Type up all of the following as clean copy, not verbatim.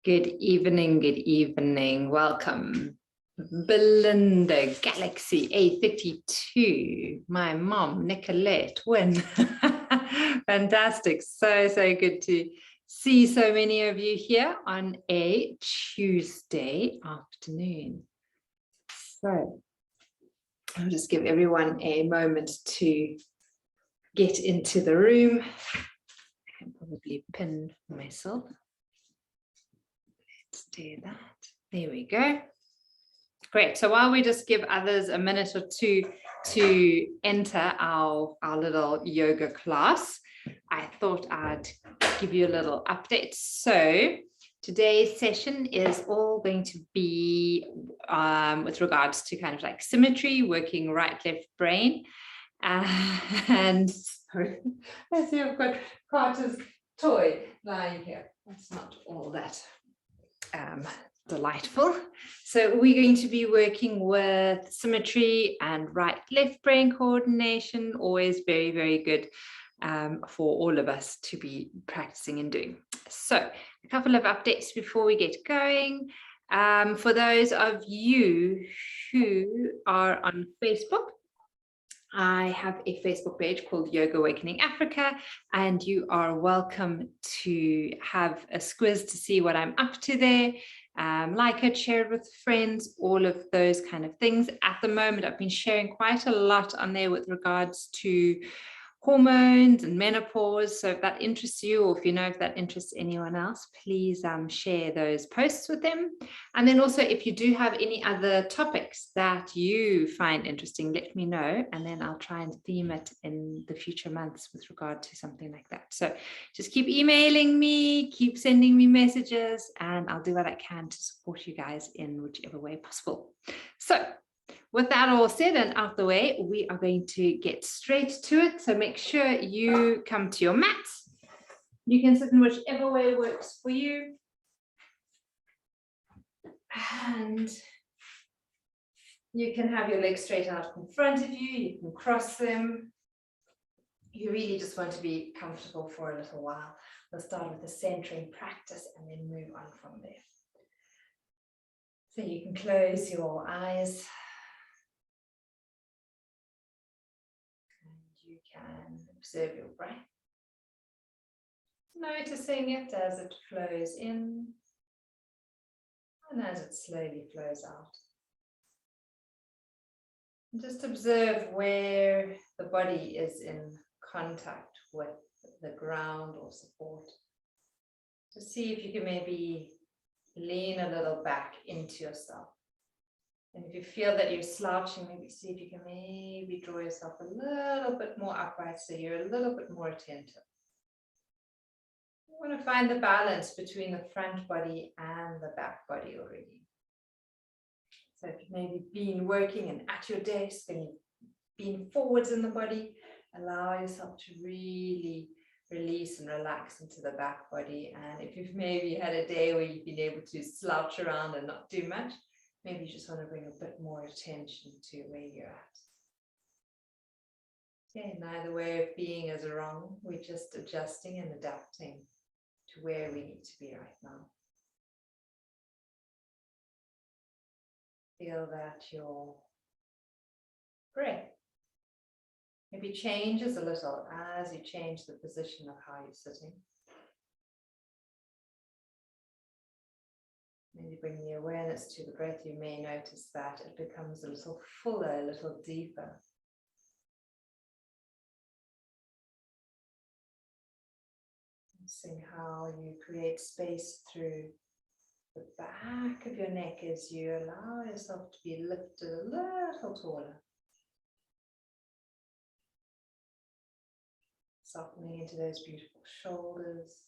Good evening, good evening. Welcome. Belinda, Galaxy A32, my mom, Nicolette, Win. Fantastic. So good to see so many of you here on a Tuesday afternoon. So I'll just give everyone a moment to get into the room. I can probably pin myself. Let's do that. There we go. Great. So while we just give others a minute or two to enter our little yoga class, I thought I'd give you a little update. So today's session is all going to be with regards to kind of like symmetry, working right, left brain. And sorry, I see I've got Carter's toy lying here. That's not all that delightful. So we're going to be working with symmetry and right left brain coordination, always very, very good for all of us to be practicing and doing. So a couple of updates before we get going. For those of you who are on Facebook, I have a Facebook page called Yoga Awakening Africa, and you are welcome to have a squiz to see what I'm up to there. Like it, share it with friends, all of those kind of things. At the moment, I've been sharing quite a lot on there with regards to hormones and menopause. So if that interests you, or if you know if that interests anyone else, please share those posts with them. And then also, if you do have any other topics that you find interesting, let me know, and then I'll try and theme it in the future months with regard to something like that. So just keep emailing me, keep sending me messages, and I'll do what I can to support you guys in whichever way possible. So with that all said and out the way, we are going to get straight to it. So make sure you come to your mat. You can sit in whichever way works for you. And you can have your legs straight out in front of you. You can cross them. You really just want to be comfortable for a little while. We'll start with the centering practice and then move on from there. So you can close your eyes. You can observe your breath, noticing it as it flows in and as it slowly flows out. And just observe where the body is in contact with the ground or support. To see if you can maybe lean a little back into yourself. And if you feel that you're slouching, maybe see if you can maybe draw yourself a little bit more upright so you're a little bit more attentive. You want to find the balance between the front body and the back body already. So if you've maybe been working and at your desk and you've been forwards in the body, allow yourself to really release and relax into the back body. And if you've maybe had a day where you've been able to slouch around and not do much, maybe you just want to bring a bit more attention to where you're at. Okay, neither way of being is wrong. We're just adjusting and adapting to where we need to be right now. Feel that your breath maybe changes a little as you change the position of how you're sitting. Maybe bring the awareness to the breath, you may notice that it becomes a little fuller, a little deeper. Seeing how you create space through the back of your neck as you allow yourself to be lifted a little taller. Softening into those beautiful shoulders.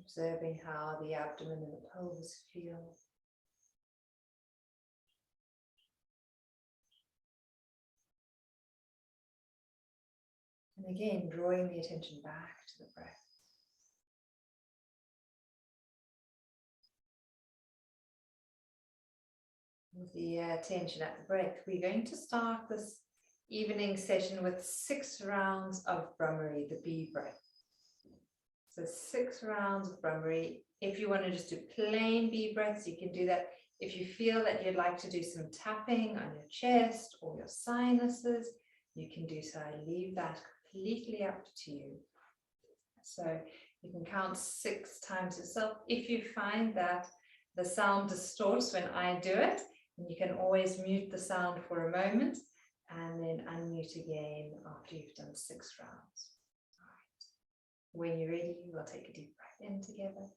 Observing how the abdomen and the pelvis feel. And again, drawing the attention back to the breath. With the attention at the breath, we're going to start this evening session with 6 rounds of brahmari, the bee breath. So 6 rounds of brahmari. If you want to just do plain bee breaths, you can do that. If you feel that you'd like to do some tapping on your chest or your sinuses, you can do so. I leave that completely up to you. So you can count 6 times yourself. If you find that the sound distorts when I do it, and you can always mute the sound for a moment and then unmute again after you've done 6 rounds. All right. When you're ready, we'll take a deep breath in together.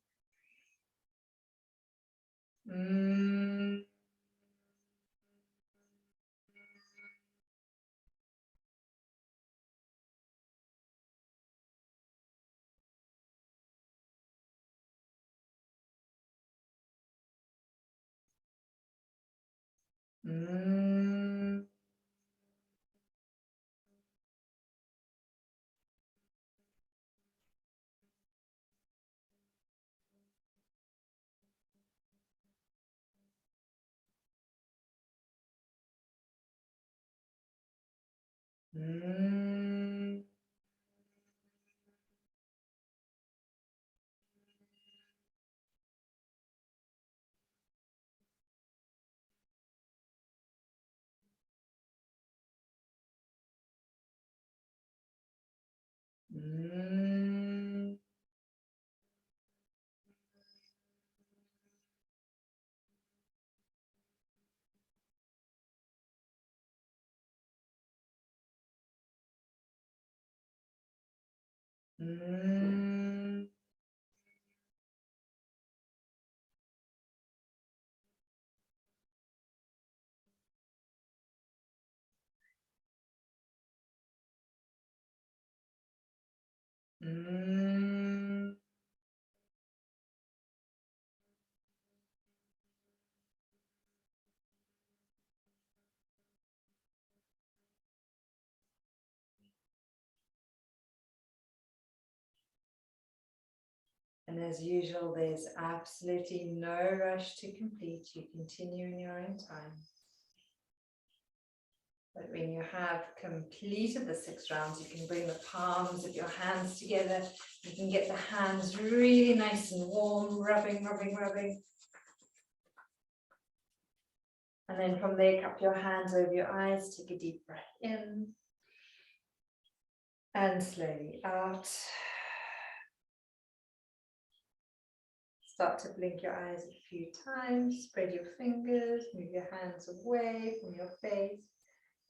And as usual, there's absolutely no rush to complete. You continue in your own time. But when you have completed the 6 rounds, you can bring the palms of your hands together. You can get the hands really nice and warm, rubbing. And then from there, cup your hands over your eyes, take a deep breath in. And slowly out. Start to blink your eyes a few times, spread your fingers, move your hands away from your face.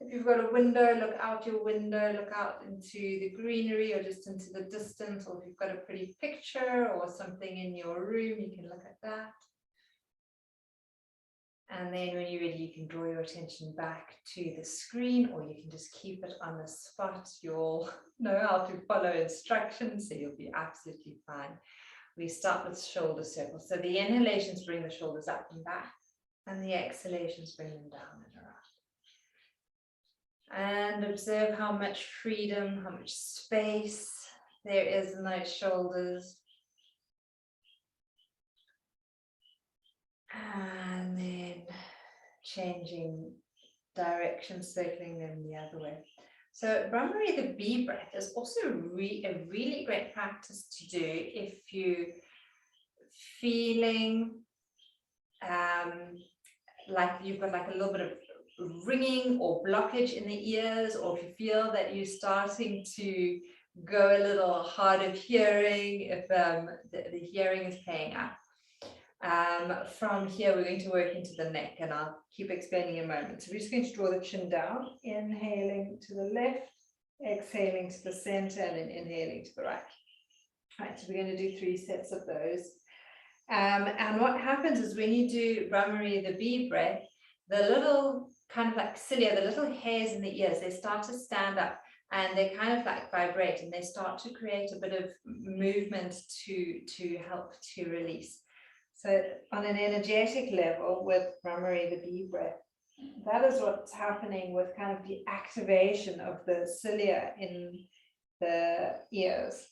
If you've got a window, look out your window, look out into the greenery or just into the distance, or if you've got a pretty picture or something in your room, you can look at that. And then when you're ready, you can draw your attention back to the screen, or you can just keep it on the spot. You'll know how to follow instructions, so you'll be absolutely fine. We start with shoulder circles. So the inhalations bring the shoulders up and back, and the exhalations bring them down and around. And observe how much freedom, how much space there is in those shoulders. And then changing direction, circling them the other way. So brahmari, the bee breath, is also a really great practice to do if you're feeling like you've got like a little bit of ringing or blockage in the ears, or if you feel that you're starting to go a little hard of hearing, if the hearing is playing up. From here, we're going to work into the neck, and I'll keep explaining in a moment. So we're just going to draw the chin down, inhaling to the left, exhaling to the center, and then inhaling to the right. All right, so we're going to do 3 sets of those. And what happens is when you do brahmari, the bee breath, the little kind of like cilia, the little hairs in the ears, they start to stand up and they kind of like vibrate, and they start to create a bit of movement to help to release. So on an energetic level with brahmari, the bee breath, that is what's happening with kind of the activation of the cilia in the ears.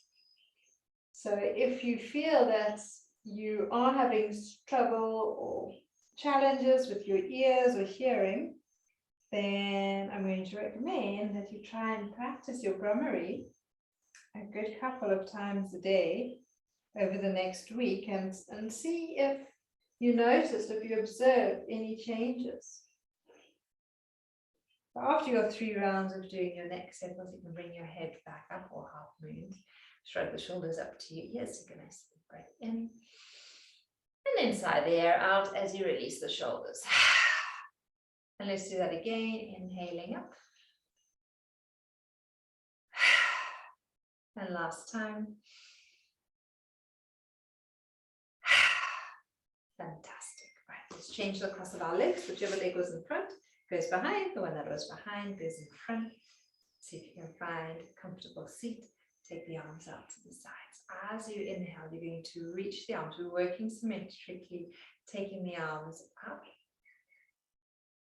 So if you feel that you are having trouble or challenges with your ears or hearing, then I'm going to recommend that you try and practice your brahmari a good couple of times a day over the next week and see if you notice, if you observe any changes. So after your 3 rounds of doing your neck circles, you can bring your head back up or half moons, shrug the shoulders up to your ears, take a nice deep breath in, and then sigh the air out as you release the shoulders. And let's do that again, inhaling up. And last time. Fantastic. Right, let's change the cross of our legs. Whichever leg was in front goes behind. The one that was behind goes in front. See if you can find a comfortable seat. Take the arms out to the sides. As you inhale, you're going to reach the arms. We're working symmetrically, taking the arms up.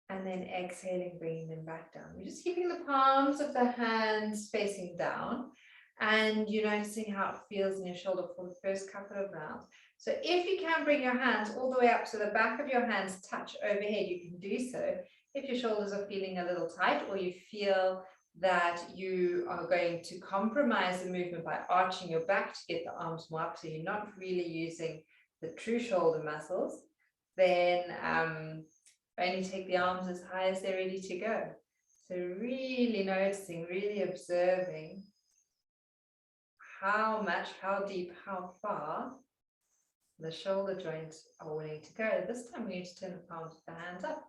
And then exhaling, bringing them back down. We're just keeping the palms of the hands facing down. And you're noticing how it feels in your shoulder for the first couple of rounds. So if you can bring your hands all the way up so the back of your hands touch overhead, you can do so. If your shoulders are feeling a little tight or you feel that you are going to compromise the movement by arching your back to get the arms more up, so you're not really using the true shoulder muscles, then only take the arms as high as they're ready to go. So really noticing, really observing how much, how deep, how far the shoulder joints are willing to go. This time we need to turn the palms of the hands up.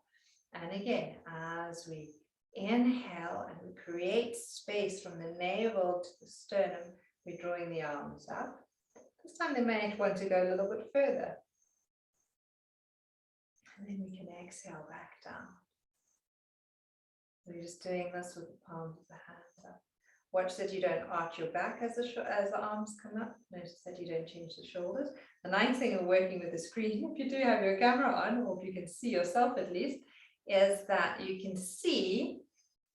And again, as we inhale and we create space from the navel to the sternum, we're drawing the arms up. This time they may want to go a little bit further. And then we can exhale back down. We're just doing this with the palms of the hands up. Watch that you don't arch your back as the arms come up. Notice that you don't change the shoulders. The nice thing of working with the screen, if you do have your camera on, or if you can see yourself at least, is that you can see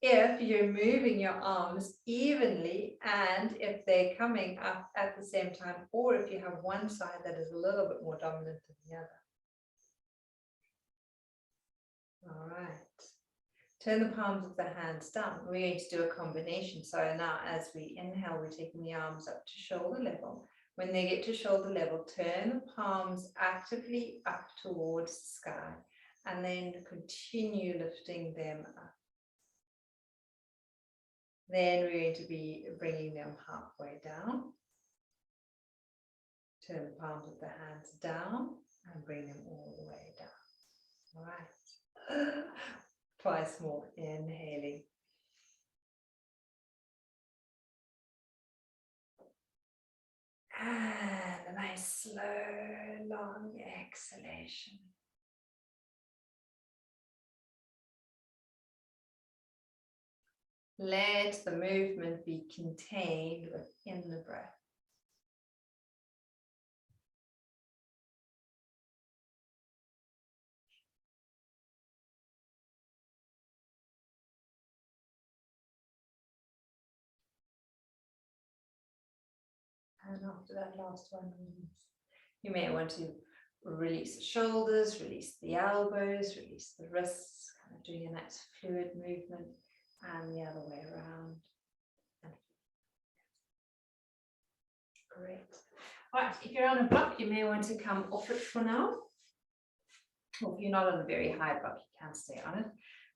if you're moving your arms evenly and if they're coming up at the same time, or if you have one side that is a little bit more dominant than the other. All right. Turn the palms of the hands down. We're going to do a combination. So now as we inhale, we're taking the arms up to shoulder level. When they get to shoulder level, turn the palms actively up towards the sky and then continue lifting them up. Then we're going to be bringing them halfway down. Turn the palms of the hands down and bring them all the way down. All right. Twice more, inhaling. And a nice slow, long exhalation. Let the movement be contained within the breath. And after that last one, you may want to release the shoulders, release the elbows, release the wrists, kind of doing a nice fluid movement, and the other way around. Great. All right, if you're on a block, you may want to come off it for now. Or if you're not on a very high block, you can stay on it.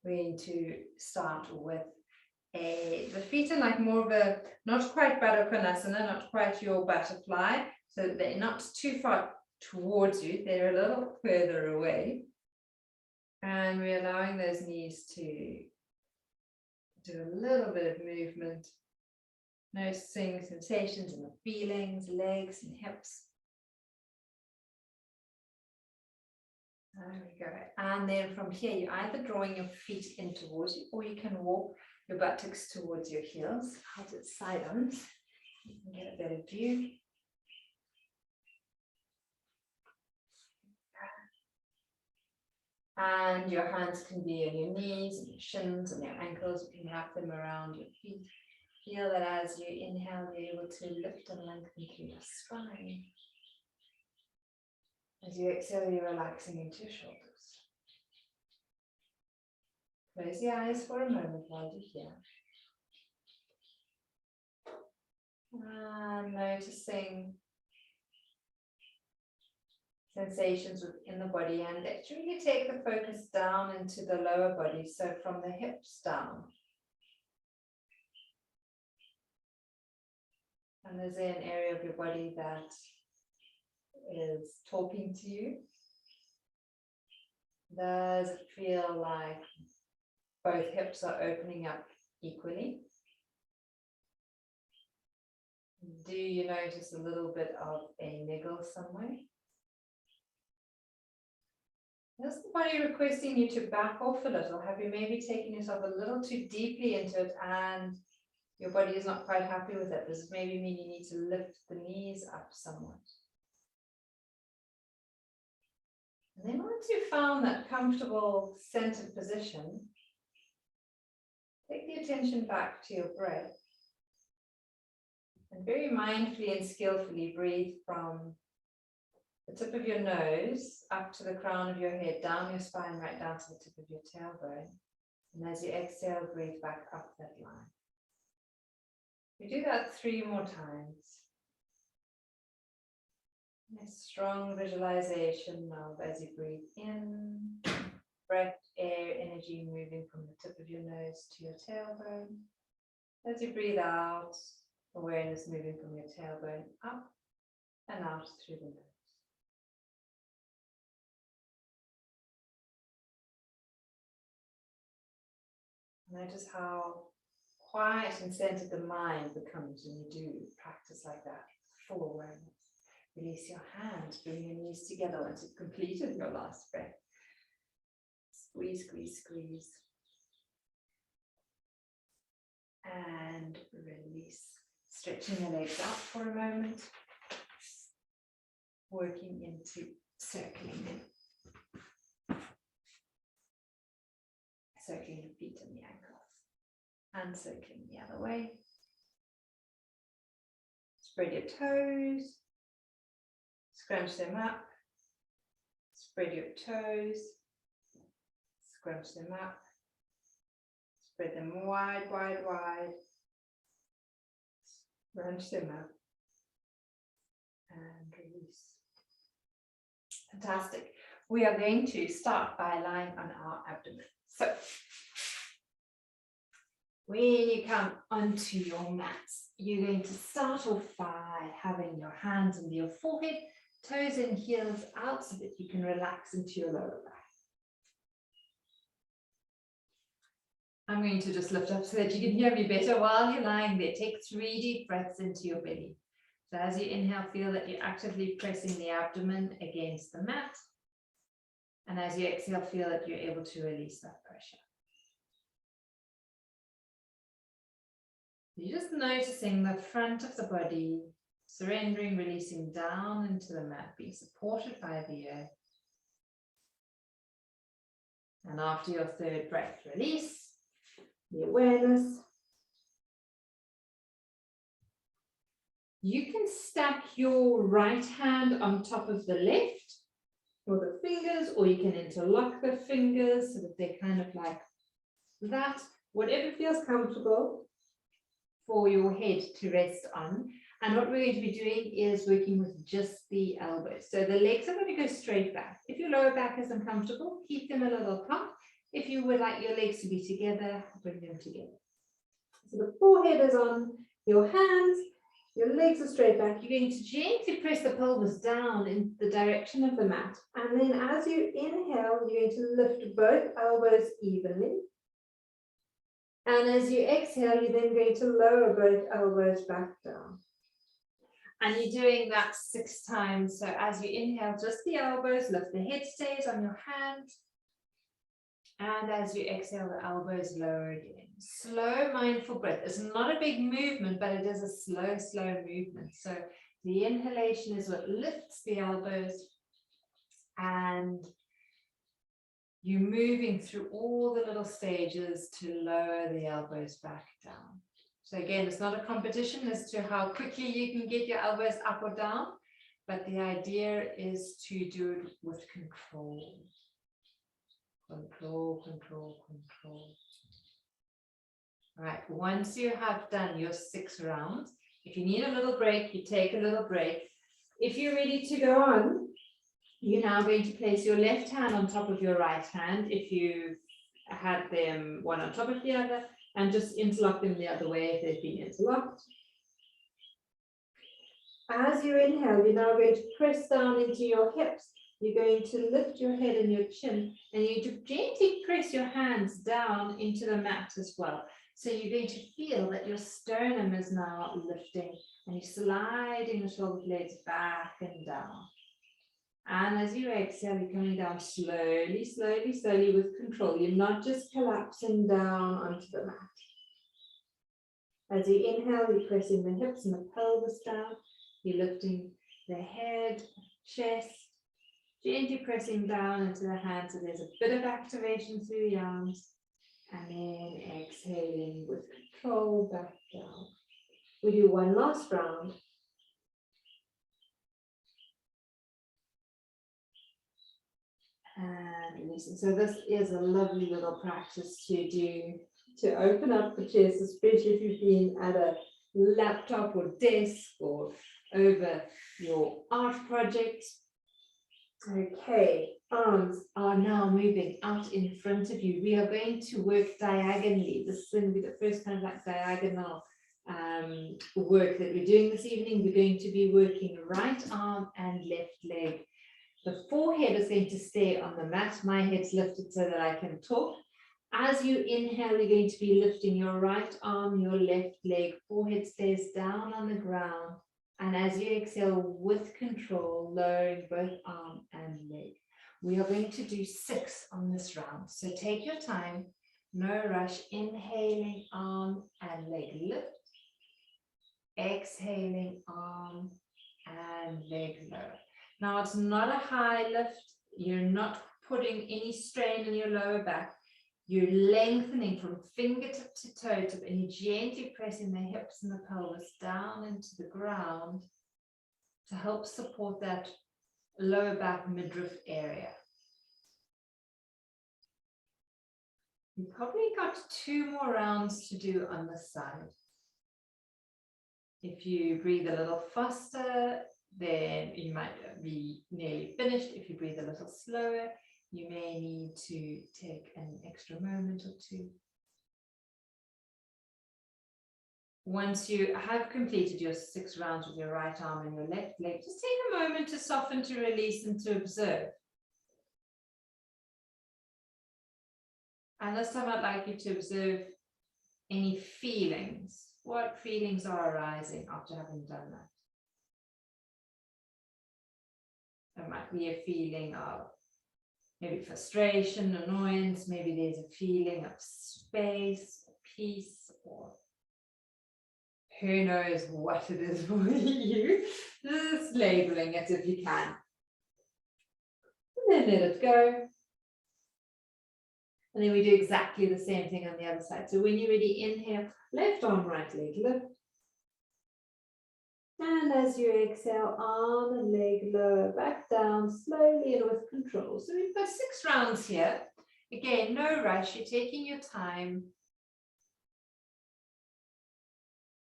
We're going to start with the feet are like more of a, not quite Baddha Konasana, not quite your butterfly. So they're not too far towards you, they're a little further away. And we're allowing those knees to do a little bit of movement. Noticing sensations in the feelings, legs and hips. There we go. And then from here, you're either drawing your feet in towards you, or you can walk your buttocks towards your heels. I'll do side arms. You can get a better view. And your hands can be on your knees and your shins and your ankles. You can wrap them around your feet. Feel that as you inhale, you're able to lift and lengthen through your spine. As you exhale, you're relaxing into your shoulders. Close the eyes for a moment while you're here. And noticing sensations within the body, and let's really take the focus down into the lower body, so from the hips down. And is there an area of your body that is talking to you? Does it feel like both hips are opening up equally? Do you notice a little bit of a niggle somewhere? Is the body requesting you to back off a little? Have you maybe taken yourself a little too deeply into it and your body is not quite happy with it? Does it maybe mean you need to lift the knees up somewhat? And then once you've found that comfortable centered position, take the attention back to your breath. And very mindfully and skillfully breathe from the tip of your nose up to the crown of your head, down your spine, right down to the tip of your tailbone. And as you exhale, breathe back up that line. We do that 3 more times. A strong visualization of, as you breathe in, breath, air, energy moving from the tip of your nose to your tailbone. As you breathe out, awareness moving from your tailbone up and out through the nose. Notice how quiet and centered the mind becomes when you do practice like that, full awareness. Release your hands, bring your knees together once you've completed your last breath. Squeeze, squeeze, squeeze. And release. Stretching the legs out for a moment. Working into circling them. Circling the feet and the ankles. And circling the other way. Spread your toes. Scrunch them up. Spread your toes. Scrunch them up. Spread them wide, wide, wide. Scrunch them up. And release. Fantastic. We are going to start by lying on our abdomen. So, when you come onto your mats, you're going to start off by having your hands under your forehead, toes and heels out so that you can relax into your lower back. I'm going to just lift up so that you can hear me better while you're lying there. Take 3 deep breaths into your belly. So as you inhale, feel that you're actively pressing the abdomen against the mat. And as you exhale, feel that you're able to release that pressure. You're just noticing the front of the body, surrendering, releasing down into the mat, being supported by the earth. And after your 3rd breath, release the awareness. You can stack your right hand on top of the left for the fingers, or you can interlock the fingers so that they're kind of like that. Whatever feels comfortable for your head to rest on. And what we're going to be doing is working with just the elbows. So the legs are going to go straight back. If your lower back is uncomfortable, keep them a little apart. If you would like your legs to be together, bring them together. So the forehead is on your hands, your legs are straight back. You're going to gently press the pelvis down in the direction of the mat. And then as you inhale, you're going to lift both elbows evenly. And as you exhale, you're then going to lower both elbows back down. And you're doing that 6 times. So as you inhale, just the elbows, lift the head stays on your hand. And as you exhale, the elbows lower again. Slow, mindful breath. It's not a big movement, but it is a slow, slow movement. So the inhalation is what lifts the elbows, and you're moving through all the little stages to lower the elbows back down. So again, it's not a competition as to how quickly you can get your elbows up or down, but the idea is to do it with control. Control, control, control. All right, once you have done your 6 rounds, if you need a little break, you take a little break. If you're ready to go on, you're now going to place your left hand on top of your right hand, if you had them one on top of the other, and just interlock them the other way if they've been interlocked. As you inhale, you're now going to press down into your hips. You're going to lift your head and your chin, and you gently press your hands down into the mat as well. So you're going to feel that your sternum is now lifting, and you're sliding the shoulder blades back and down. And as you exhale, you're coming down slowly, slowly, slowly with control. You're not just collapsing down onto the mat. As you inhale, you're pressing the hips and the pelvis down. You're lifting the head, chest, gently pressing down into the hands so there's a bit of activation through the arms. And then exhaling with control back down. We do one last round. And releasing. So this is a lovely little practice to do to open up the chest, especially if you've been at a laptop or desk or over your art project. Okay, arms are now moving out in front of you. We are going to work diagonally. This is going to be the first kind of like diagonal work that we're doing this evening. We're going to be working right arm and left leg. The forehead is going to stay on the mat. My head's lifted so that I can talk. As you inhale, you're going to be lifting your right arm, your left leg. Forehead stays down on the ground. And as you exhale with control, lowering both arm and leg. We are going to do 6 on this round. So take your time, no rush. Inhaling, arm and leg lift. Exhaling, arm and leg lower. Now it's not a high lift. You're not putting any strain in your lower back. You're lengthening from fingertip to toe tip, and you're gently pressing the hips and the pelvis down into the ground to help support that lower back midriff area. You've probably got 2 more rounds to do on this side. If you breathe a little faster, then you might be nearly finished. If you breathe a little slower, you may need to take an extra moment or 2. Once you have completed your 6 rounds with your right arm and your left leg, just take a moment to soften, to release, and to observe. And this time I'd like you to observe any feelings. What feelings are arising after having done that? There might be a feeling of maybe frustration, annoyance, maybe there's a feeling of space, peace, or who knows what it is for you. Just labeling it if you can. And then let it go. And then we do exactly the same thing on the other side. So when you're ready, inhale, left arm, right leg, lift. And as you exhale, arm and leg lower, back down, slowly and with control. So we've got 6 rounds here. Again, no rush, you're taking your time.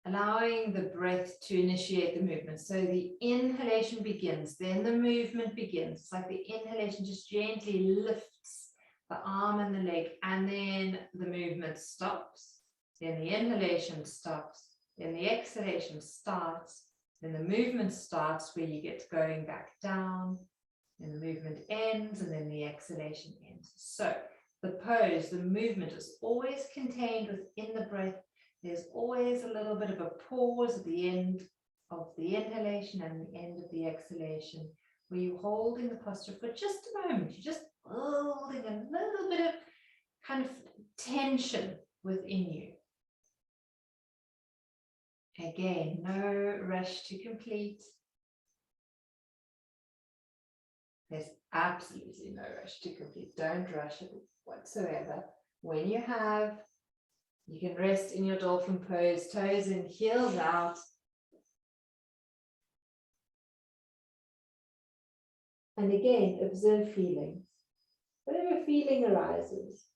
Allowing the breath to initiate the movement. So the inhalation begins, then the movement begins. It's like the inhalation just gently lifts the arm and the leg, and then the movement stops. Then the inhalation stops. Then the exhalation starts. Then the movement starts where you get going back down. Then the movement ends, and then the exhalation ends. So the pose, the movement is always contained within the breath. There's always a little bit of a pause at the end of the inhalation and the end of the exhalation, where you're holding the posture for just a moment. You're just holding a little bit of kind of tension within you. Again, no rush to complete. There's absolutely no rush to complete. Don't rush it whatsoever. When you have, you can rest in your dolphin pose, toes in, heels out. And again, observe feelings. whatever feeling arises.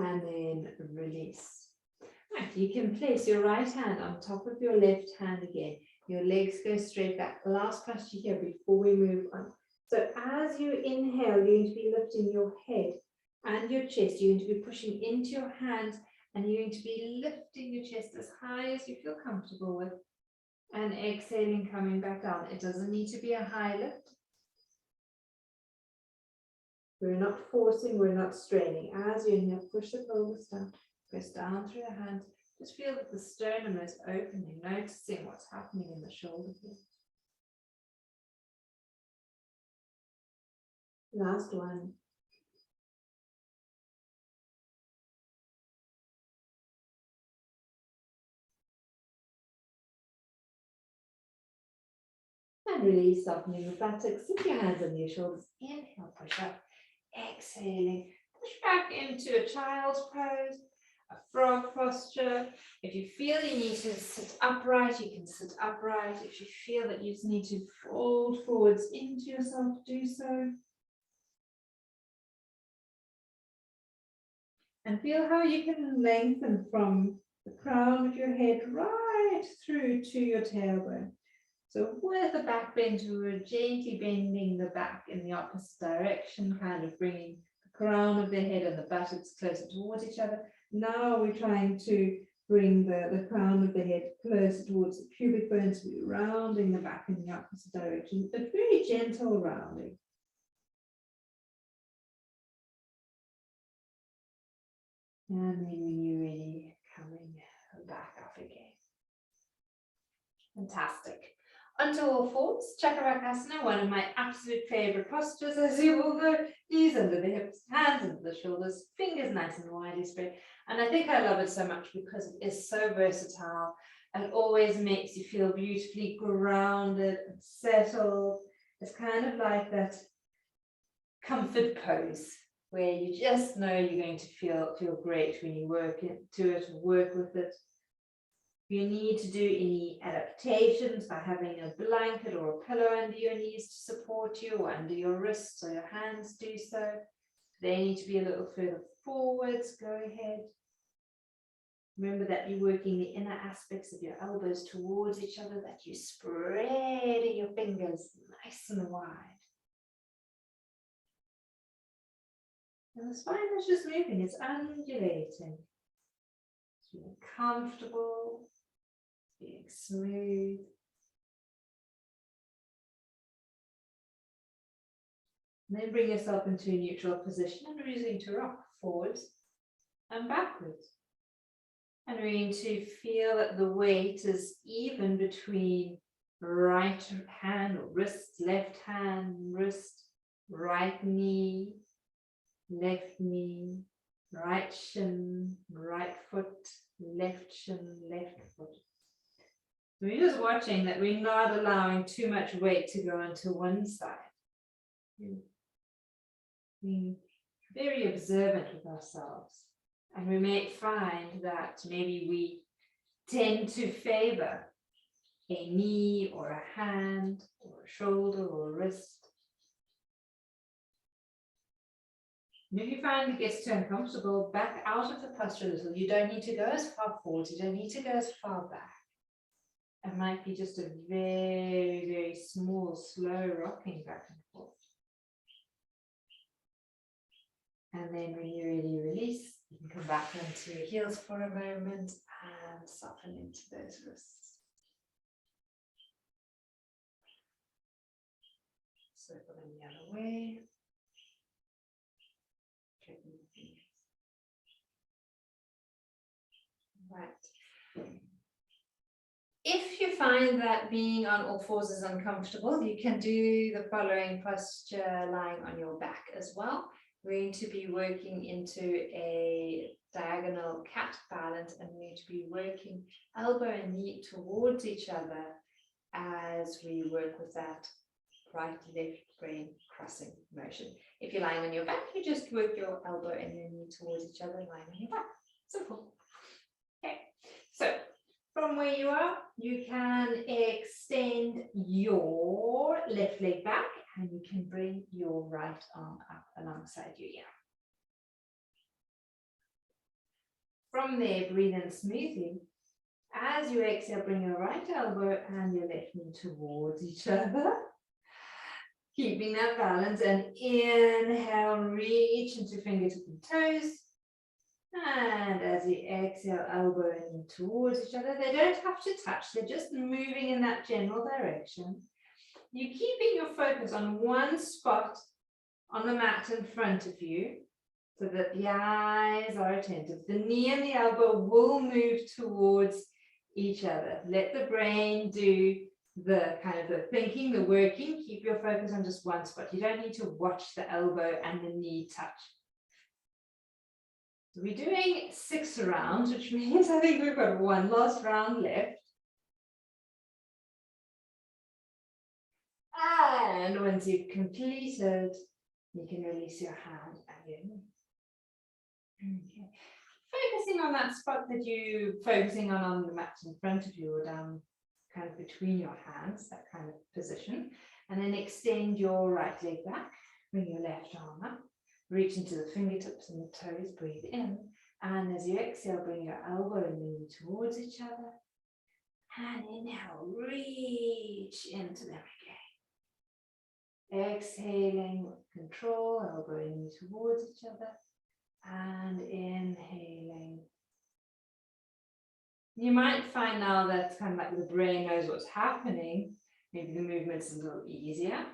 And then release. Right, you can place your right hand on top of your left hand again. Your legs go straight back. Last posture here before we move on. So as you inhale, you're going to be lifting your head and your chest. You're going to be pushing into your hands and you're going to be lifting your chest as high as you feel comfortable with. And exhaling, coming back down. It doesn't need to be a high lift. We're not forcing, we're not straining. As you inhale, push the pelvis down, press down through the hands. Just feel that the sternum is opening, noticing what's happening in the shoulder blades. Last one. And release, softening the buttocks. Sit your hands on your shoulders. Inhale, push up. Exhaling, push back into a child's pose, a frog posture. If you feel you need to sit upright, you can sit upright. If you feel that you just need to fold forwards into yourself, do so. And feel how you can lengthen from the crown of your head right through to your tailbone. So with the back bend, we're gently bending the back in the opposite direction, kind of bringing the crown of the head and the buttocks closer towards each other. Now we're trying to bring the crown of the head closer towards the pubic bone, so we're rounding the back in the opposite direction, but very gentle rounding. And then when you're ready, coming back up again. Fantastic. Onto all fours, Chakarakasana, one of my absolute favorite postures, as you all know. Knees under the hips, hands under the shoulders, fingers nice and widely spread. And I think I love it so much because it is so versatile and always makes you feel beautifully grounded and settled. It's kind of like that comfort pose where you just know you're going to feel great when you work into it, work with it. If you need to do any adaptations by having a blanket or a pillow under your knees to support you, or under your wrists or your hands, do so. If they need to be a little further forwards, go ahead. Remember that you're working the inner aspects of your elbows towards each other, that you're spreading your fingers nice and wide. And the spine is just moving, it's undulating. It's being comfortable, being smooth. And then bring yourself into a neutral position and we're going to rock forwards and backwards. And we're going to feel that the weight is even between right hand or wrist, left hand, wrist, right knee, left knee, right shin, right foot, left shin, left foot. We're just watching that we're not allowing too much weight to go onto one side. Being very observant with ourselves. And we may find that maybe we tend to favor a knee or a hand or a shoulder or a wrist. And if you find it gets too uncomfortable, back out of the posture a little. You don't need to go as far forward, you don't need to go as far back. It might be just a very, very small, slow rocking back and forth. And then when you're ready, release. You can come back onto your heels for a moment and soften into those wrists. Circle them the other way. Right. If you find that being on all fours is uncomfortable, you can do the following posture lying on your back as well. We're going to be working into a diagonal cat balance, and we're going to be working elbow and knee towards each other as we work with that right, left brain crossing motion. If you're lying on your back, you just work your elbow and your knee towards each other, lying on your back. Simple. Okay, so from where you are, you can extend your left leg back and you can bring your right arm up alongside you here. From there, breathe in smoothly. As you exhale, bring your right elbow and your left knee towards each other. Keeping that balance, and inhale, reach into fingertips and toes. And as you exhale, elbow and knee towards each other. They don't have to touch, they're just moving in that general direction. You're keeping your focus on one spot on the mat in front of you so that the eyes are attentive. The knee and the elbow will move towards each other. Let the brain do the kind of the thinking, the working. Keep your focus on just one spot. You don't need to watch the elbow and the knee touch. So we're doing 6 rounds, which means I think we've got one last round left. And once you've completed, you can release your hand again. Okay. Focusing on that spot that you're focusing on the mat in front of you or down kind of between your hands, that kind of position. And then extend your right leg back, bring your left arm up, reach into the fingertips and the toes, breathe in. And as you exhale, bring your elbow and knee towards each other. And inhale, reach into them again. Exhaling with control, elbow and knee towards each other. And inhaling. You might find now that kind of like the brain knows what's happening. Maybe the movement's a little easier.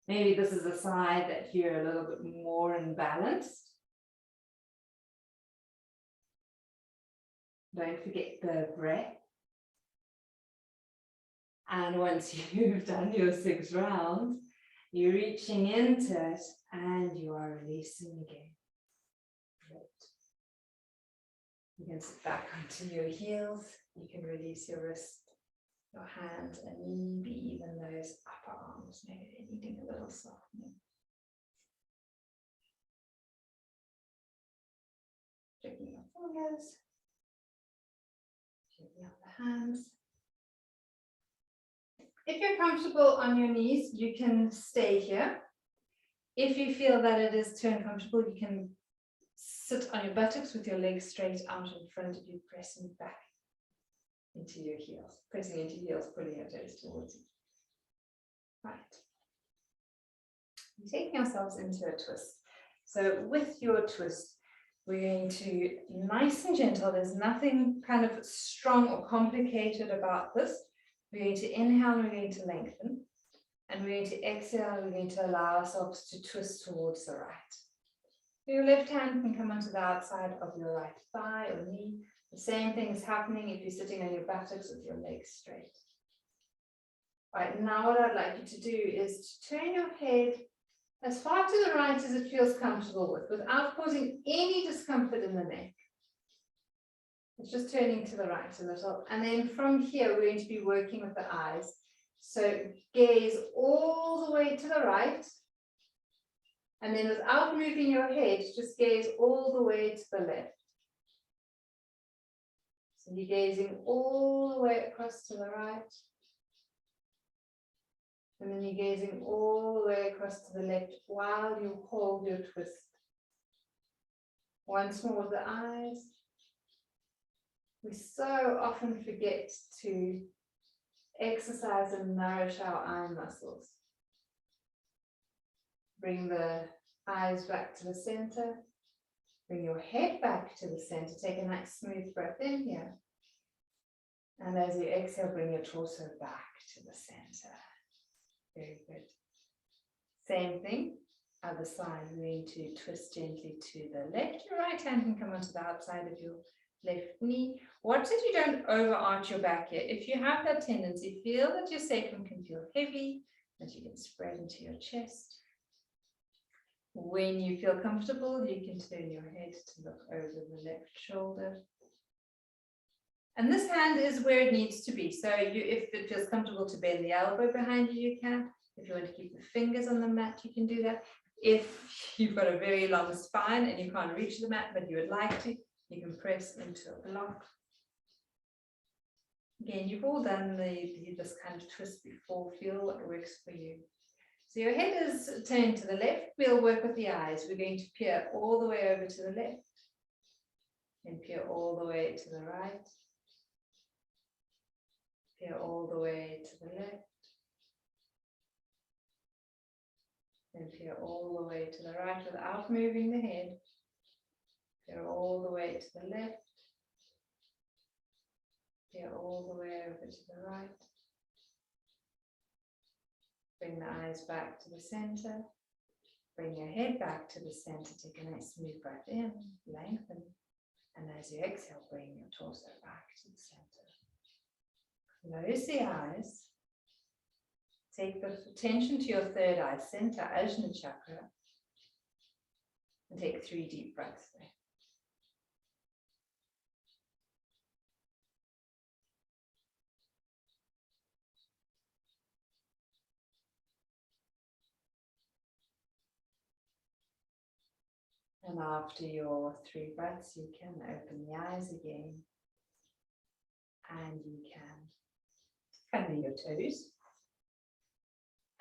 Maybe this is a side that you're a little bit more imbalanced. Don't forget the breath. And once you've done your 6 rounds, you're reaching into it and you are releasing again. Great. You can sit back onto your heels. You can release your wrist, your hand, and maybe even those upper arms. Maybe they're needing a little softening. Checking your fingers. Checking out the hands. If you're comfortable on your knees, you can stay here. If you feel that it is too uncomfortable, you can sit on your buttocks with your legs straight out in front of you, pressing back into your heels, pressing into heels, pulling your toes towards you. Right. We're taking ourselves into a twist. So with your twist, we're going to, nice and gentle, there's nothing kind of strong or complicated about this. We're going to inhale and we're going to lengthen. And we're going to exhale and we're going to allow ourselves to twist towards the right. Your left hand can come onto the outside of your right thigh or knee. The same thing is happening if you're sitting on your buttocks with your legs straight. Right, now what I'd like you to do is to turn your head as far to the right as it feels comfortable with, without causing any discomfort in the neck. It's just turning to the right a little. And then from here, we're going to be working with the eyes. So gaze all the way to the right. And then without moving your head, just gaze all the way to the left. So you're gazing all the way across to the right. And then you're gazing all the way across to the left while you hold your twist. Once more with the eyes. We so often forget to exercise and nourish our eye muscles. Bring the eyes back to the center. Bring your head back to the center. Take a nice smooth breath in here. And as you exhale, bring your torso back to the center. Very good. Same thing, other side. We're going to twist gently to the left. Your right hand can come onto the outside of your left knee. Watch that you don't overarch your back here. If you have that tendency, feel that your sacrum can feel heavy, that you can spread into your chest. When you feel comfortable, you can turn your head to look over the left shoulder. And this hand is where it needs to be. So if it feels comfortable to bend the elbow behind you, you can. If you want to keep the fingers on the mat, you can do that. If you've got a very long spine and you can't reach the mat, but you would like to, you can press into a block. Again, you've all done this kind of twist before. Feel what works for you. So your head is turned to the left. We'll work with the eyes. We're going to peer all the way over to the left and peer all the way to the right. Peer all the way to the left. And peer all the way to the right without moving the head. Peer all the way to the left. Peer all the way over to the right. Bring the eyes back to the center. Bring your head back to the center. Take a nice smooth breath in, lengthen. And as you exhale, bring your torso back to the center. Close the eyes. Take the attention to your third eye, center, Ajna chakra. And take 3 deep breaths there. And after your 3 breaths, you can open the eyes again. And you can cover your toes.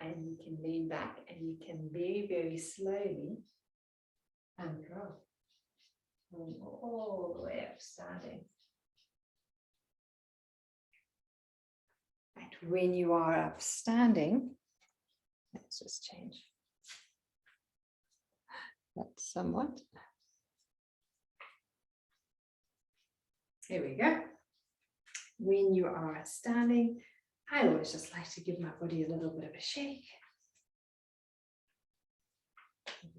And you can lean back and you can very, very slowly unroll. All the way up, standing. Right, when you are up standing, let's just change that somewhat. Here we go. When you are standing, I always just like to give my body a little bit of a shake.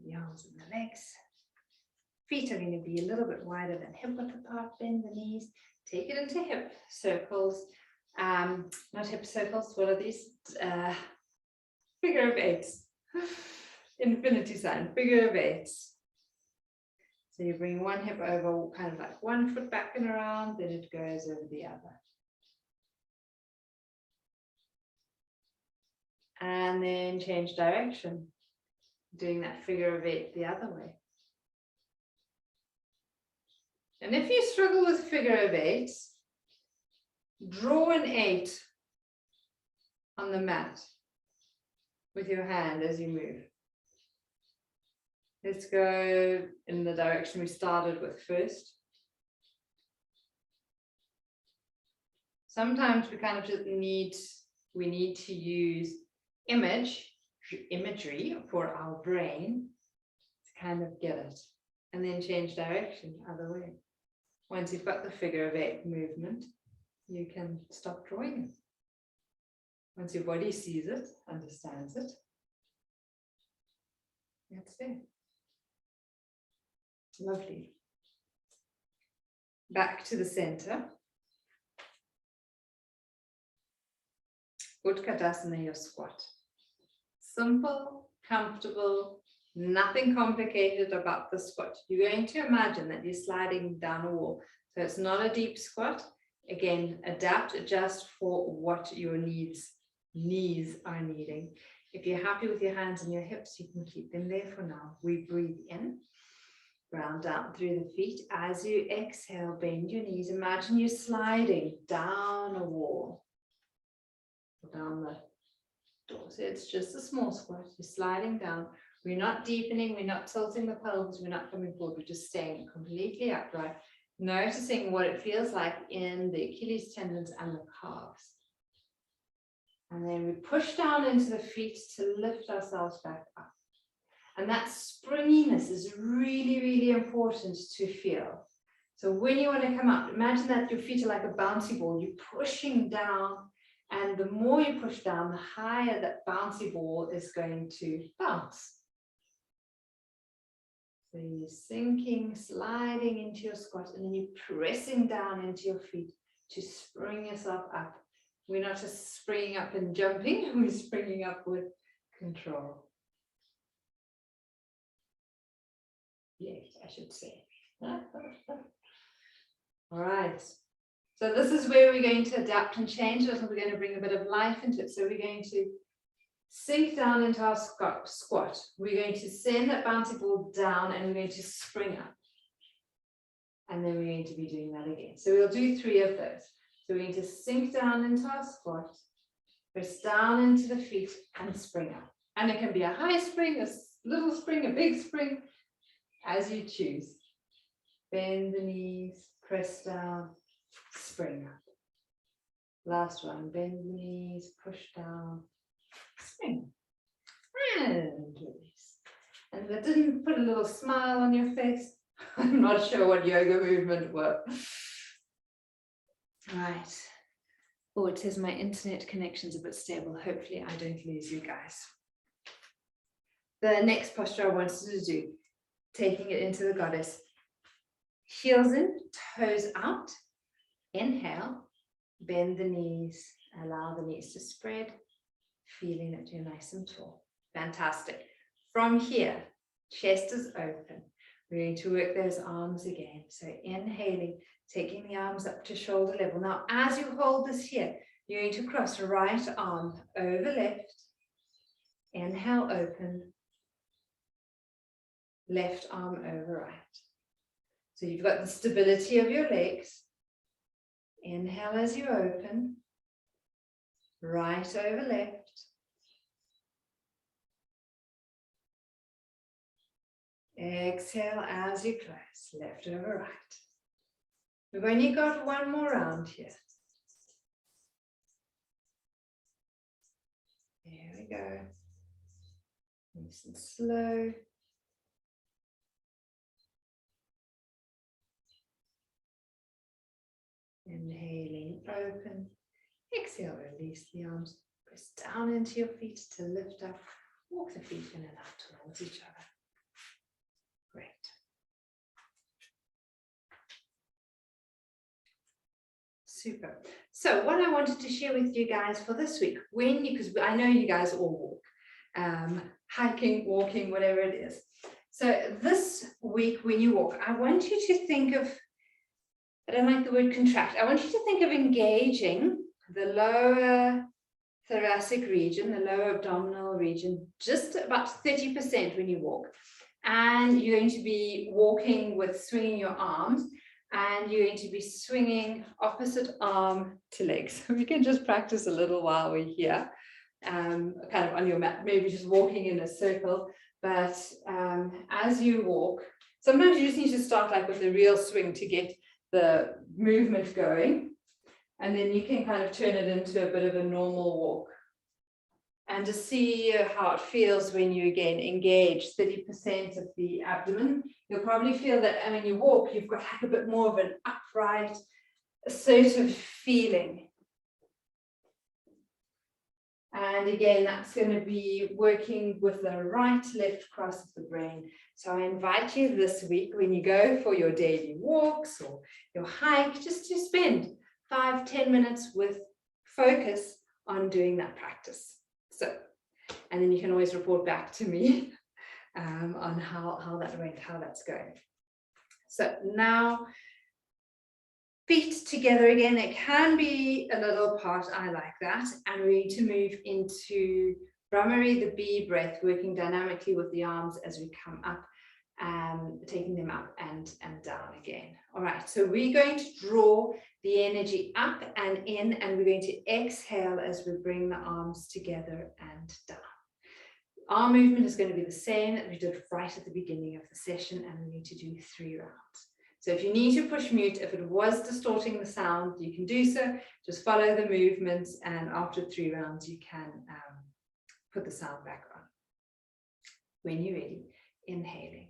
The arms and the legs. Feet are going to be a little bit wider than hip width apart. Bend the knees. Take it into hip circles. Not hip circles. What are these? Figure of 8s. Infinity sign. Figure of 8s. So you bring one hip over, kind of like one foot back and around, then it goes over the other. And then change direction, doing that figure of 8 the other way. And if you struggle with figure of 8, draw an 8 on the mat with your hand as you move. Let's go in the direction we started with first. Sometimes we kind of just need to use imagery for our brain to kind of get it, and then change direction other way. Once you've got the figure of 8 movement, you can stop drawing it. Once your body sees it, understands it, that's it. Lovely. Back to the center. Utkatasana, your squat. Simple, comfortable, nothing complicated about the squat. You're going to imagine that you're sliding down a wall. So it's not a deep squat. Again, adapt, adjust for what your knees are needing. If you're happy with your hands and your hips, you can keep them there for now. We breathe in, ground down through the feet. As you exhale, bend your knees. Imagine you're sliding down a wall. Down the door. So it's just a small squat. You're sliding down. We're not deepening. We're not tilting the pelvis. We're not coming forward. We're just staying completely upright, noticing what it feels like in the Achilles tendons and the calves. And then we push down into the feet to lift ourselves back up. And that springiness is really, really important to feel. So when you want to come up, imagine that your feet are like a bouncy ball. You're pushing down. And the more you push down, the higher that bouncy ball is going to bounce. So you're sinking, sliding into your squat, and then you're pressing down into your feet to spring yourself up. We're not just springing up and jumping, we're springing up with control. Yes, I should say. All right. So this is where we're going to adapt and change it, and we're going to bring a bit of life into it. So we're going to Sink down into our squat. We're going to send that bouncing ball down and we're going to spring up. And then we're going to be doing that again. So we'll do 3 of those. So we're going to sink down into our squat, press down into the feet and spring up. And it can be a high spring, a little spring, a big spring, as you choose. Bend the knees, press down, spring up. Last one, bend the knees, push down, spring. And release. And if it didn't put a little smile on your face, I'm not sure what yoga movement were. Right. Oh, it says my internet connection's a bit stable. Hopefully I don't lose you guys. The next posture I wanted to do, taking it into the goddess. Heels in, toes out. Inhale, bend the knees, allow the knees to spread, feeling that you're nice and tall. Fantastic. From here, chest is open. We're going to work those arms again. So inhaling, taking the arms up to shoulder level. Now, as you hold this here, you're going to cross right arm over left. Inhale, open. Left arm over right. So you've got the stability of your legs. Inhale as you open. Right over left. Exhale as you close, left over right. We've only got one more round here. There we go. Nice and slow. Inhaling, open. Exhale, release the arms. Press down into your feet to lift up. Walk the feet in and out towards each other. Great. Super. So what I wanted to share with you guys for this week, because I know you guys all walk, hiking, walking, whatever it is. So this week when you walk, I want you to think of, I don't like the word contract, I want you to think of engaging the lower thoracic region, the lower abdominal region, just about 30% when you walk. And you're going to be walking with swinging your arms, and you're going to be swinging opposite arm to leg. So we can just practice a little while we're here, kind of on your mat, maybe just walking in a circle. But as you walk, sometimes you just need to start like with a real swing to get the movement going. And then you can kind of turn it into a bit of a normal walk. And to see how it feels when you again engage 30% of the abdomen. You'll probably feel that when you walk, you've got like a bit more of an upright, assertive feeling. And again, that's going to be working with the right-left cross of the brain. So I invite you this week when you go for your daily walks or your hike, just to spend 5-10 minutes with focus on doing that practice. So, and then you can always report back to me on how that went, how that's going. So now, feet together again. It can be a little apart, I like that. And we're going to move into brahmari, the bee breath, working dynamically with the arms as we come up, taking them up and down again. All right, so we're going to draw the energy up and in, and we're going to exhale as we bring the arms together and down. Our movement is going to be the same that we did right at the beginning of the session, and we need to do 3 rounds. So if you need to push mute, if it was distorting the sound, you can do so. Just follow the movements, and after 3 rounds, you can put the sound back on. When you're ready, inhaling.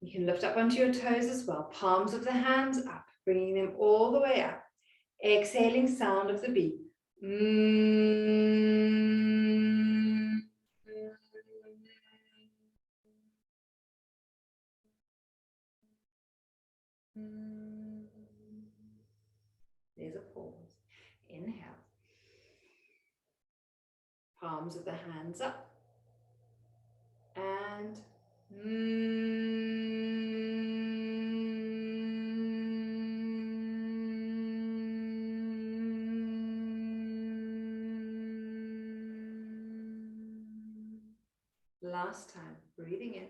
You can lift up onto your toes as well. Palms of the hands up, bringing them all the way up. Exhaling, sound of the bee. There's a pause. Inhale. Palms of the hands up. And last time. Breathing in.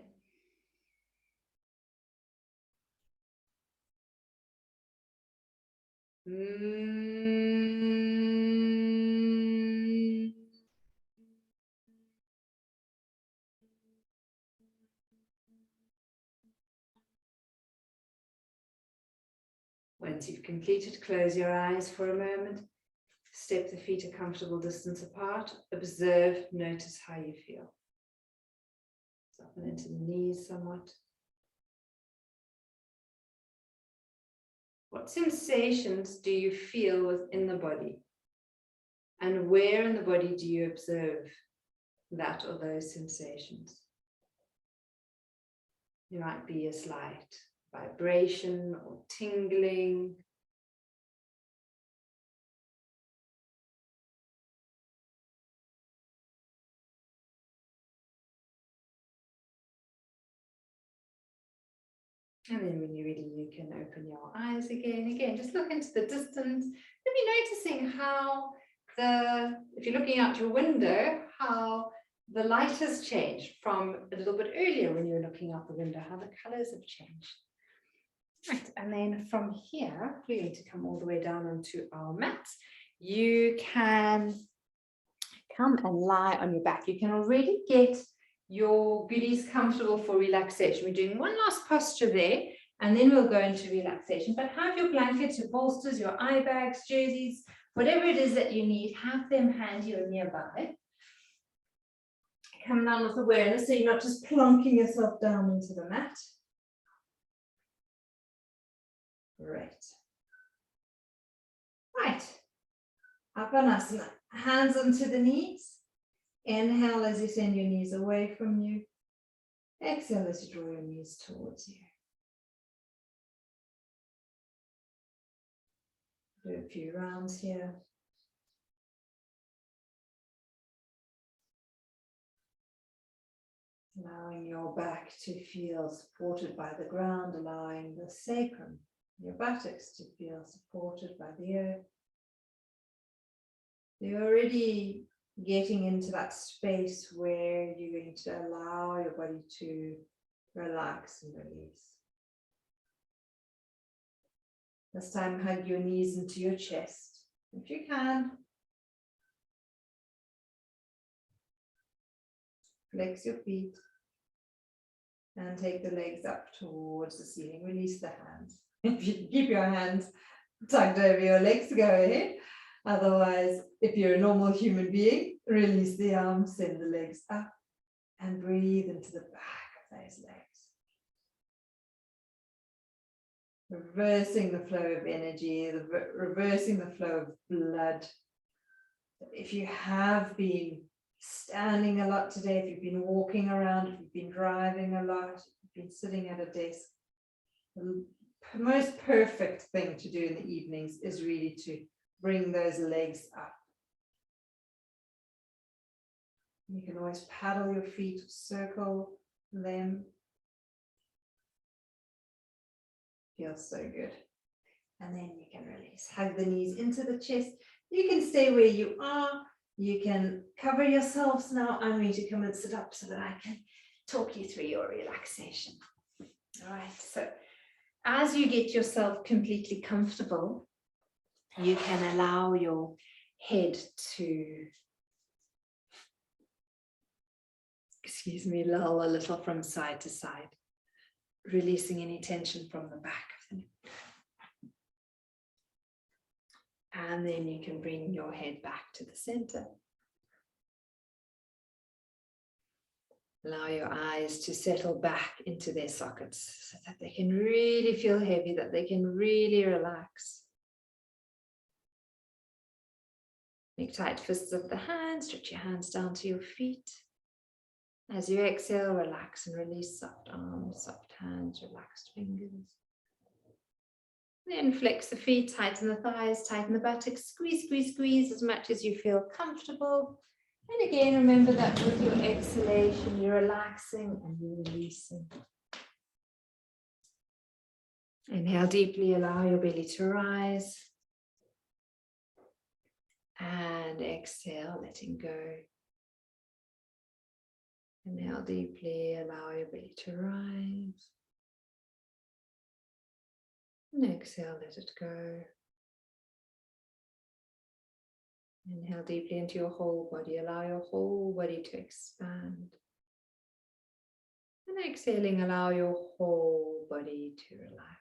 Once you've completed, close your eyes for a moment. Step the feet a comfortable distance apart. Observe, notice how you feel. Soften into the knees somewhat. What sensations do you feel within the body? And where in the body do you observe that or those sensations? There might be a slight vibration or tingling. And then when you're ready, you can open your eyes again. Again, just look into the distance. Maybe noticing how if you're looking out your window, how the light has changed from a little bit earlier when you were looking out the window, how the colors have changed. Right, and then from here, we're going to come all the way down onto our mat. You can come and lie on your back. You can already get your goodies comfortable for relaxation. We're doing one last posture there, and then we'll go into relaxation. But have your blankets, your bolsters, your eye bags, jerseys, whatever it is that you need, have them handy or nearby. Come down with awareness, so you're not just plonking yourself down into the mat. Great. Right. Apanasana. Hands onto the knees. Inhale as you send your knees away from you. Exhale as you draw your knees towards you. Do a few rounds here. Allowing your back to feel supported by the ground, allowing the sacrum, your buttocks, to feel supported by the earth. You're already getting into that space where you're going to allow your body to relax and release. This time, hug your knees into your chest, if you can. Flex your feet and take the legs up towards the ceiling. Release the hands. If you keep your hands tucked over your legs, go ahead. Otherwise, if you're a normal human being, release the arms, send the legs up, and breathe into the back of those legs. Reversing the flow of energy, reversing the flow of blood. If you have been standing a lot today, if you've been walking around, if you've been driving a lot, if you've been sitting at a desk, the most perfect thing to do in the evenings is really to bring those legs up. You can always paddle your feet, circle them. Feels so good. And then you can release. Hug the knees into the chest. You can stay where you are. You can cover yourselves now. I'm going to come and sit up so that I can talk you through your relaxation. All right, so as you get yourself completely comfortable, you can allow your head to, lull a little from side to side, releasing any tension from the back of the neck. And then you can bring your head back to the center. Allow your eyes to settle back into their sockets so that they can really feel heavy, that they can really relax. Make tight fists of the hands, stretch your hands down to your feet. As you exhale, relax and release soft arms, soft hands, relaxed fingers. Then flex the feet, tighten the thighs, tighten the buttocks, squeeze, squeeze, squeeze as much as you feel comfortable. And again, remember that with your exhalation, you're relaxing and you're releasing. Inhale deeply, allow your belly to rise. And exhale, letting go. Inhale deeply, allow your belly to rise. And exhale, let it go. Inhale deeply into your whole body, allow your whole body to expand. And exhaling, allow your whole body to relax.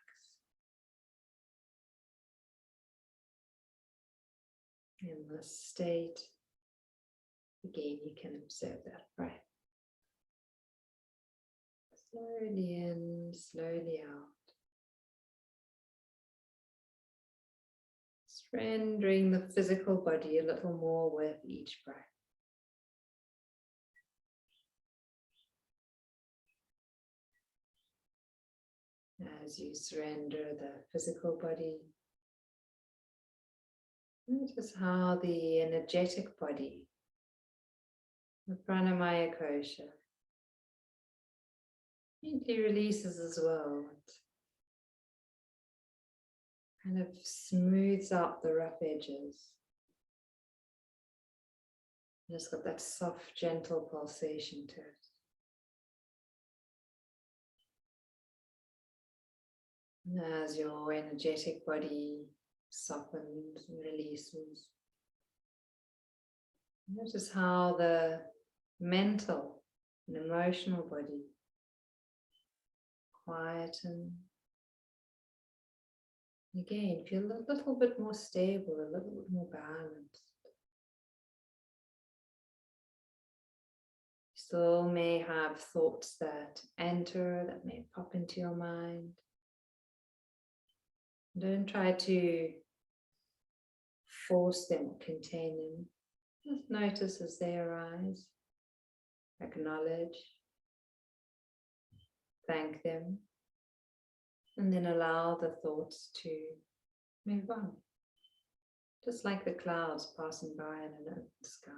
In this state, again, you can observe that breath. Slowly in, slowly out. Surrendering the physical body a little more with each breath. As you surrender the physical body, notice how the energetic body, the pranamaya kosha, gently releases as well. It kind of smooths out the rough edges. And it's got that soft, gentle pulsation to it. And as your energetic body softens and releases, notice how the mental and emotional body quieten. Again, feel a little bit more stable, a little bit more balanced. You still may have thoughts that enter, that may pop into your mind. Don't try to force them or contain them. Just notice as they arise. Acknowledge. Thank them. And then allow the thoughts to move on. Just like the clouds passing by in an open sky.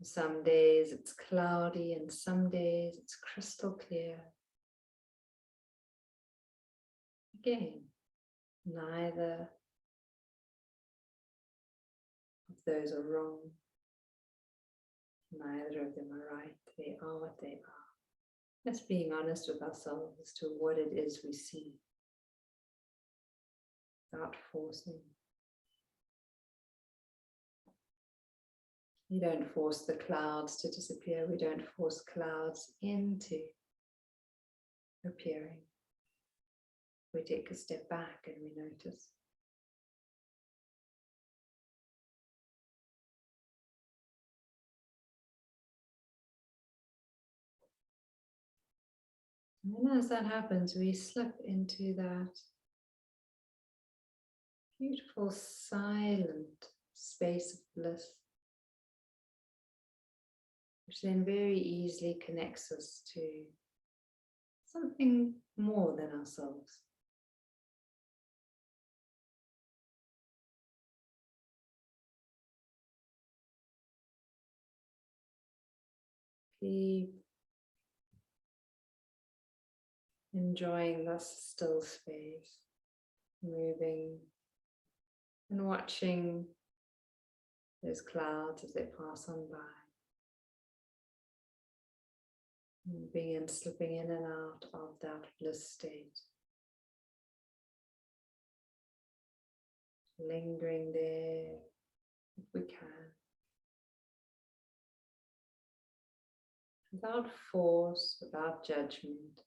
Some days it's cloudy and some days it's crystal clear. Again, neither of those are wrong. Neither of them are right. They are what they are. Just being honest with ourselves as to what it is we see, without forcing. We don't force the clouds to disappear. We don't force clouds into appearing. We take a step back and we notice. And then as that happens, we slip into that beautiful, silent space of bliss, which then very easily connects us to something more than ourselves. Keep enjoying this still space, moving and watching those clouds as they pass on by. Moving and slipping in and out of that bliss state. Lingering there if we can. Without force, without judgment.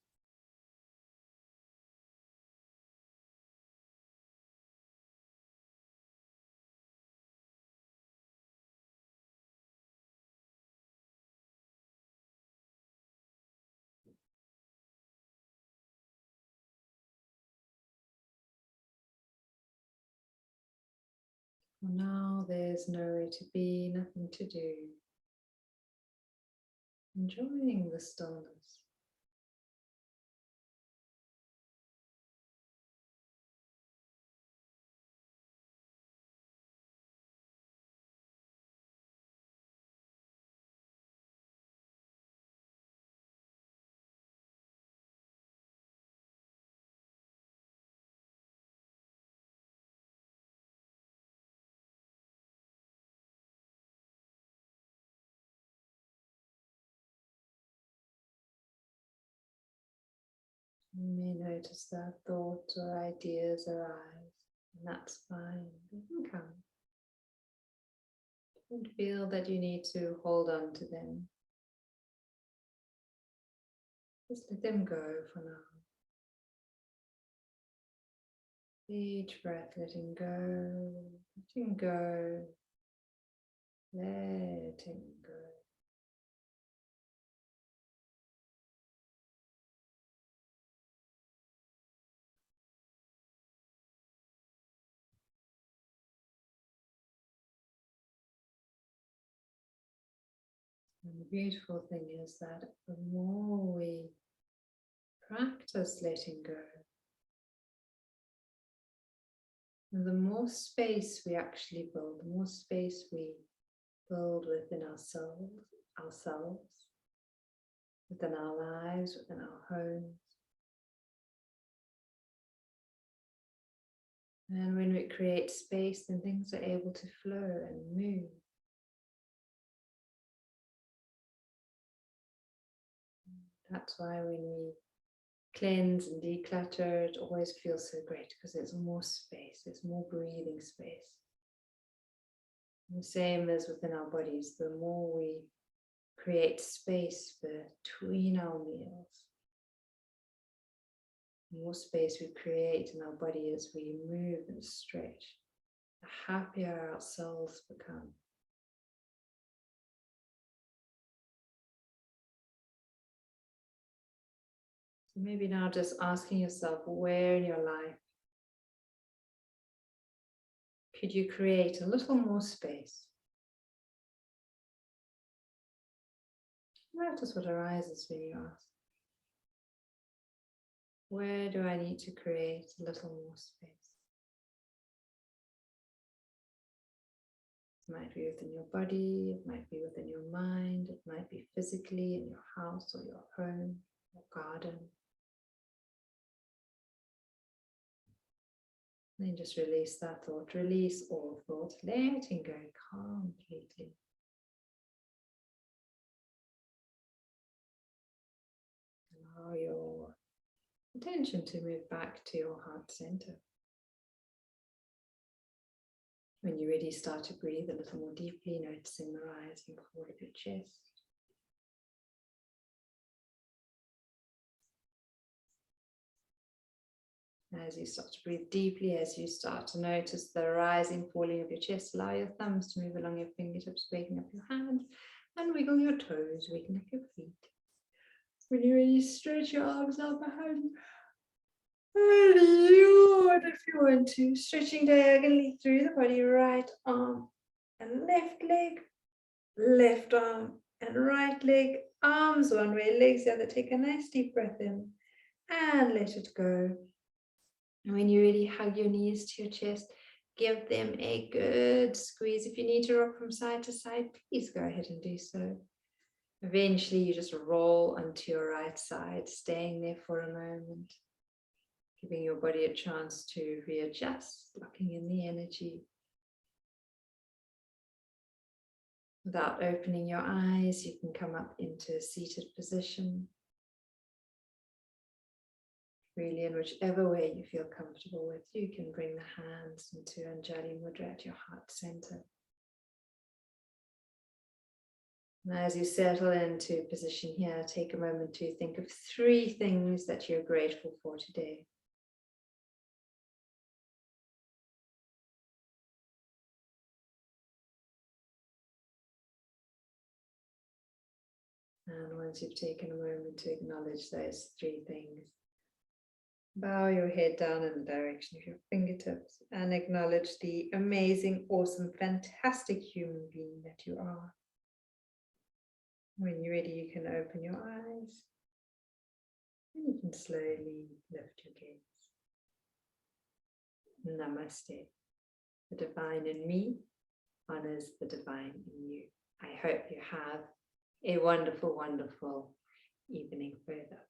For now, there's nowhere to be, nothing to do. Enjoying the stillness. You may notice that thoughts or ideas arise, and that's fine. They can come. Don't feel that you need to hold on to them. Just let them go for now. Each breath letting go, letting go, letting go. And the beautiful thing is that the more we practice letting go, and the more space we actually build, the more space we build within ourselves, within our lives, within our homes. And when we create space, then things are able to flow and move. That's why when we cleanse and declutter, it always feels so great because there's more space, there's more breathing space. And the same as within our bodies, the more we create space between our meals, the more space we create in our body as we move and stretch, the happier our cells become. So maybe now just asking yourself, where in your life could you create a little more space? Notice what arises when you ask. Where do I need to create a little more space? It might be within your body, it might be within your mind, it might be physically in your house or your home, your garden. Then just release that thought, release all thoughts, letting go completely. Allow your attention to move back to your heart center. When you're ready, start to breathe a little more deeply, noticing the rising forward of your chest. As you start to breathe deeply, as you start to notice the rising, falling of your chest, allow your thumbs to move along your fingertips, waking up your hands, and wiggle your toes, waking up your feet. When you're ready, stretch your arms out behind you. And yawn if you want to. Stretching diagonally through the body, right arm and left leg, left arm and right leg. Arms one way, legs the other. Take a nice deep breath in and let it go. And when you're ready, hug your knees to your chest. Give them a good squeeze. If you need to rock from side to side, please go ahead and do so. Eventually, you just roll onto your right side, staying there for a moment, giving your body a chance to readjust, locking in the energy. Without opening your eyes, you can come up into a seated position. Really, in whichever way you feel comfortable with, you can bring the hands into Anjali Mudra at your heart center. And as you settle into position here, take a moment to think of 3 things that you're grateful for today. And once you've taken a moment to acknowledge those 3 things, bow your head down in the direction of your fingertips and acknowledge the amazing, awesome, fantastic human being that you are. When you're ready, you can open your eyes and you can slowly lift your gaze. Namaste. The divine in me honors the divine in you. I hope you have a wonderful, wonderful evening further.